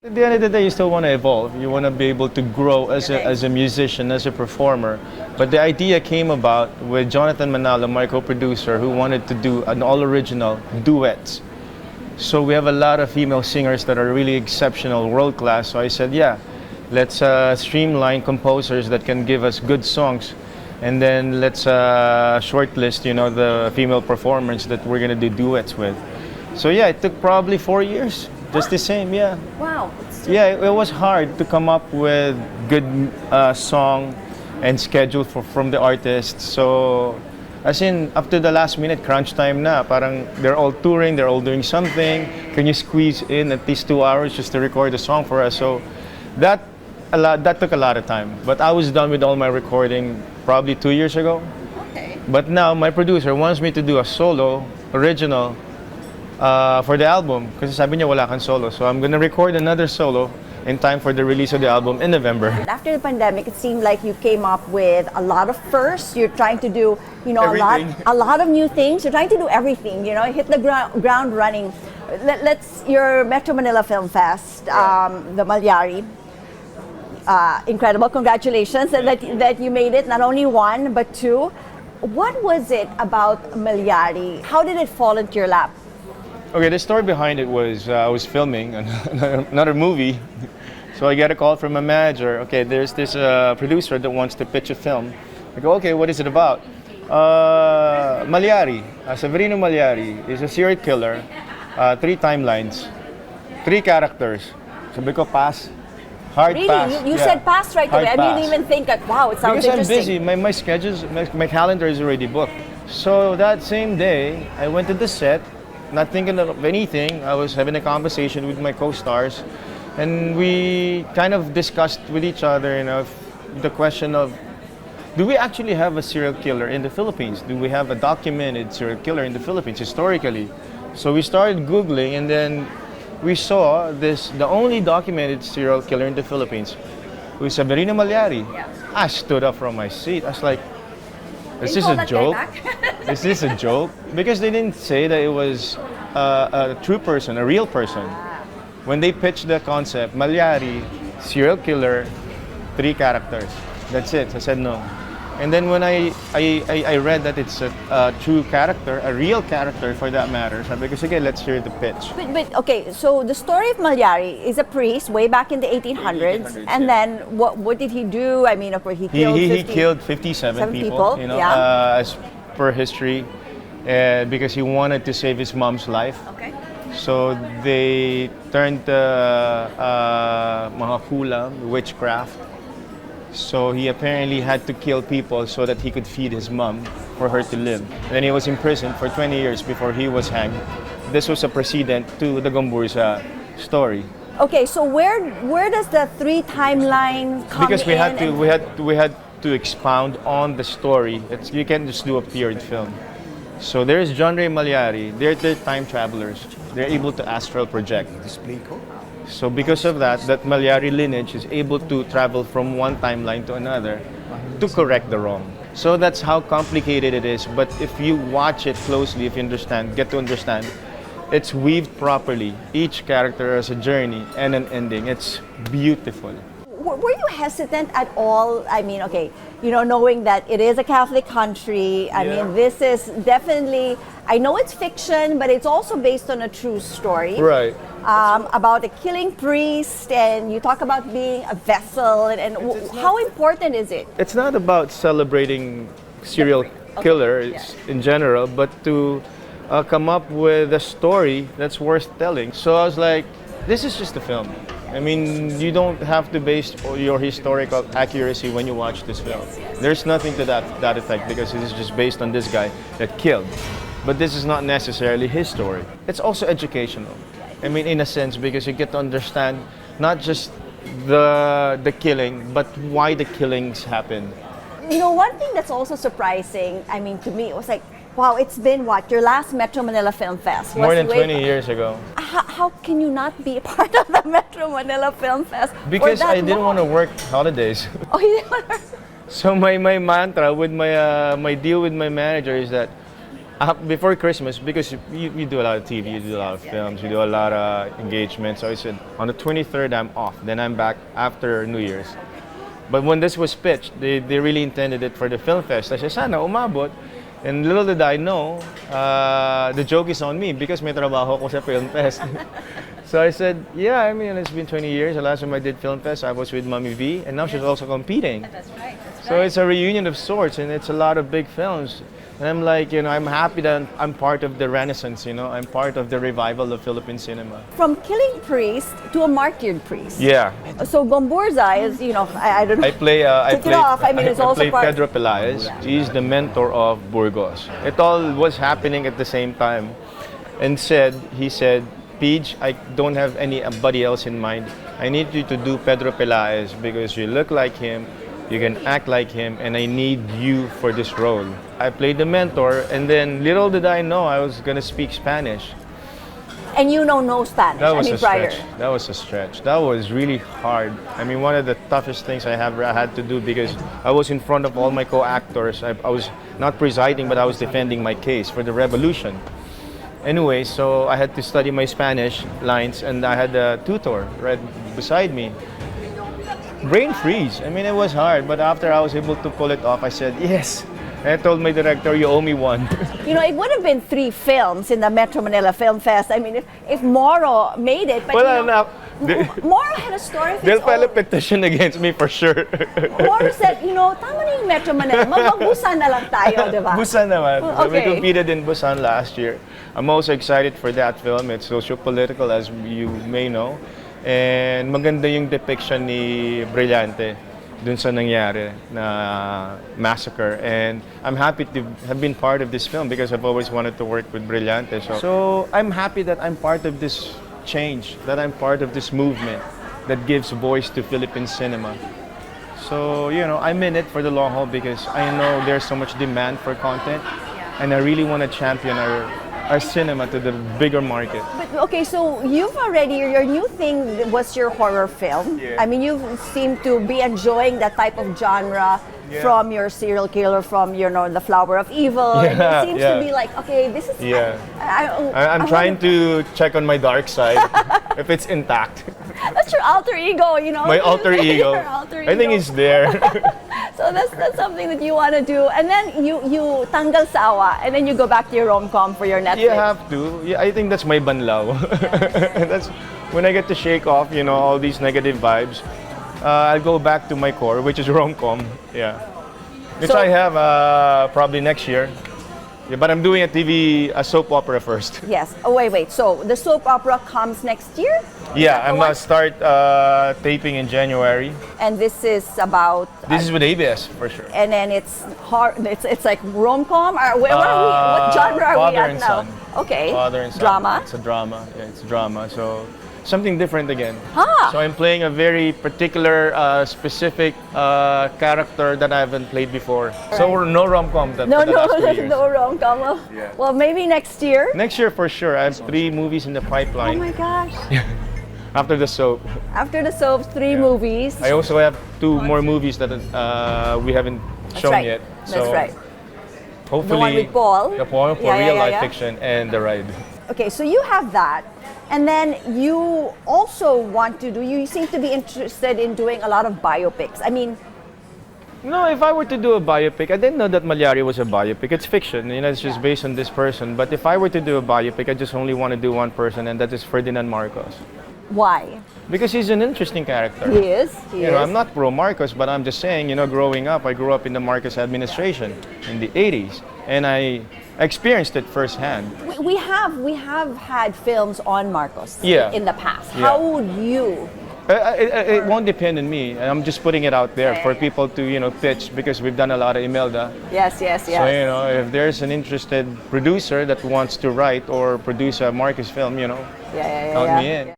At the end of the day, you still want to evolve. You want to be able to grow as a musician, as a performer. But the idea came about with Jonathan Manalo, my co-producer, who wanted to do an all-original duets. So we have a lot of female singers that are really exceptional, world-class. So I said, yeah, let's streamline composers that can give us good songs. And then let's shortlist, the female performers that we're going to do duets with. So yeah, it took probably 4 years. Just the same, yeah. Wow. Yeah, it was hard to come up with good song and schedule from the artists. So, as in, up to the last minute, crunch time na. Parang they're all touring, they're all doing something. Can you squeeze in at least 2 hours just to record a song for us? So, that took a lot of time. But I was done with all my recording probably 2 years ago. Okay. But now my producer wants me to do a solo, original, for the album, kasi sabi niya wala kang solo. So I'm gonna record another solo in time for the release of the album in November. After the pandemic, it seemed like you came up with a lot of firsts. You're trying to do, Everything. a lot of new things. You're trying to do everything. Hit the ground running. Your Metro Manila Film Fest, the Mallari. Incredible! Congratulations that you made it. Not only one but two. What was it about Mallari? How did it fall into your lap? Okay, the story behind it was I was filming another movie, so I get a call from a manager. Okay, there's this producer that wants to pitch a film. I go, okay, what is it about? Mallari, Severino Mallari is a serial killer, 3 timelines, 3 characters. Sabi ko, pass. Hard Really? pass. You Yeah. said pass right Hard away. I pass. didn't even think that, wow, it sounds Because I'm interesting. busy, my schedules, my calendar is already booked. So that same day, I went to the set, not thinking of anything. I was having a conversation with my co-stars, and we kind of discussed with each other, the question of, do we actually have a serial killer in the Philippines? Do we have a documented serial killer in the Philippines historically? So we started Googling, and then we saw the only documented serial killer in the Philippines was Severino Mallari. Yeah. I stood up from my seat. I was like, is this Can you a call that joke? guy back? Is this a joke? Because they didn't say that it was a true person, a real person. When they pitched the concept, Mallari, serial killer, 3 characters. That's it. I said no. And then when I read that it's a true character, a real character for that matter, sabi ko, sige, let's hear the pitch. But okay, so the story of Mallari is a priest way back in the 1800s, 1800s, and yeah. then what did he do? I mean, of course, he killed He 50 killed 57 people, as per history, because he wanted to save his mom's life. Okay. So they turned to mga kulam, witchcraft. So he apparently had to kill people so that he could feed his mom for her to live. And then he was imprisoned for 20 years before he was hanged. This was a precedent to the Gomburza story. Okay, so where does the 3 timeline come Because we had in? we had to expound on the story. You can't just do a period film. So there's John Ray Mallari. They're time travelers. They're able to astral project. So because of that Mallari lineage is able to travel from one timeline to another to correct the wrong. So that's how complicated it is. But if you watch it closely, if you get to understand, it's weaved properly. Each character has a journey and an ending. It's beautiful. Were you hesitant at all? I mean, okay, knowing that it is a Catholic country. I mean, this is definitely, I know it's fiction, but it's also based on a true story. Right. About a killing priest, and you talk about being a vessel, and how important is it? It's not about celebrating serial killers in general, but to come up with a story that's worth telling. So I was like, this is just a film. I mean, you don't have to base your historical accuracy when you watch this film. There's nothing to that effect, because it is just based on this guy that killed. But this is not necessarily his story. It's also educational. I mean, in a sense, because you get to understand not just the killing, but why the killings happen. One thing that's also surprising, I mean, to me, it was like, wow, it's been what? Your last Metro Manila Film Fest was More than 20 years ago. How can you not be a part of the Metro Manila Film Fest? Because I didn't want to work holidays. Oh, you didn't want to. So my mantra with my deal with my manager is that before Christmas, because you do a lot of TV, you do a lot of films, you do a lot of engagement. So I said, on the 23rd, I'm off. Then I'm back after New Year's. But when this was pitched, they really intended it for the film fest. I said, sana umabot. And little did I know, the joke is on me because may trabaho ko sa film fest. So I said, yeah, I mean, it's been 20 years. The last time I did film fest, I was with Mommy V, and now she's also competing. That's right. So it's a reunion of sorts, and it's a lot of big films. And I'm like, I'm happy that I'm part of the renaissance, I'm part of the revival of Philippine cinema. From killing priest to a martyred priest. Yeah. So Gomburza is, I don't know. I play it's also play part. Pedro Pelaez. Yeah. He's the mentor of Burgos. It all was happening at the same time. And he said, Pidge, I don't have anybody else in mind. I need you to do Pedro Pelaez because you look like him, you can act like him, and I need you for this role. I played the mentor, and then little did I know I was gonna speak Spanish. And no Spanish. That was prior. stretch. That was a stretch. That was really hard. I mean, one of the toughest things I had to do because I was in front of all my co-actors. I was not presiding, but I was defending my case for the revolution. Anyway, so I had to study my Spanish lines, and I had a tutor right beside me. Brain freeze. I mean, it was hard, but after I was able to pull it off, I said, yes. And I told my director, you owe me one. It would have been 3 films in the Metro Manila Film Fest. I mean, if Moro made it, but Moro had a story of They'll his file a own. petition against me for sure. Moro said, tama na yung Metro Manila. Mag-Busan na lang tayo, di ba? Busan naman. Okay. We competed in Busan last year. I'm also excited for that film. It's socio-political, as you may know. And maganda yung depiction ni Brillante dun sa nangyari na massacre. And I'm happy to have been part of this film because I've always wanted to work with Brillante. So I'm happy that I'm part of this change, that I'm part of this movement that gives voice to Philippine cinema. So, I'm in it for the long haul because I know there's so much demand for content, and I really want to champion our cinema to the bigger market. But okay, so your new thing was your horror film. Yeah. I mean, you seem to be enjoying that type of genre from your serial killer, from the Flower of Evil. Yeah, It seems to be like, okay, this is. Yeah. I'm I trying to check on my dark side if it's intact. That's your alter ego, My alter ego. Your alter I think ego. it's there. So that's something that you want to do, and then you tanggal sawa, and then you go back to your rom-com for your Netflix. You have to. Yeah, I think that's my banlaw. That's when I get to shake off, all these negative vibes. I'll go back to my core, which is rom-com. Yeah, which So- I have probably next year. Yeah, but I'm doing a soap opera first. Yes. Oh wait. So the soap opera comes next year? Yeah, the I'm one? gonna start taping in January. And this is about. This is with ABS for sure. And then it's hard. It's like rom-com. Where are we? What genre are we Father at and now? Son. Okay. Father and son. Drama. It's a drama. Yeah, it's a drama. So something different again. Ah. So I'm playing a very particular, specific character that I haven't played before. So we're no rom-com for the last 2 years. No rom-com. Well, Yeah. well, maybe next year. Next year for sure. I have 3 movies in the Oh pipeline my gosh. after the soap. After the soaps, 3 movies. I also have 2 more movies that we haven't shown right. yet. That's right. Hopefully, The one with Paul. The Paul for Yeah, real yeah, life yeah. fiction and The Ride. Okay, so you have that. And then you also you seem to be interested in doing a lot of biopics. I mean, No, if I were to do a biopic, I didn't know that Mallari was a biopic. It's fiction, it's just based on this person. But if I were to do a biopic, I just only want to do one person, and that is Ferdinand Marcos. why? Because he's an interesting character. He is. He is. I'm not pro Marcos, but I'm just saying, growing up, I grew up in the Marcos administration in the 80s, and I experienced it firsthand. We have had films on Marcos Yeah. in the past. Yeah. How would you? It won't depend on me. I'm just putting it out there for people to, pitch, because we've done a lot of Imelda. Yes. So, if there's an interested producer that wants to write or produce a Marcos film, count me in.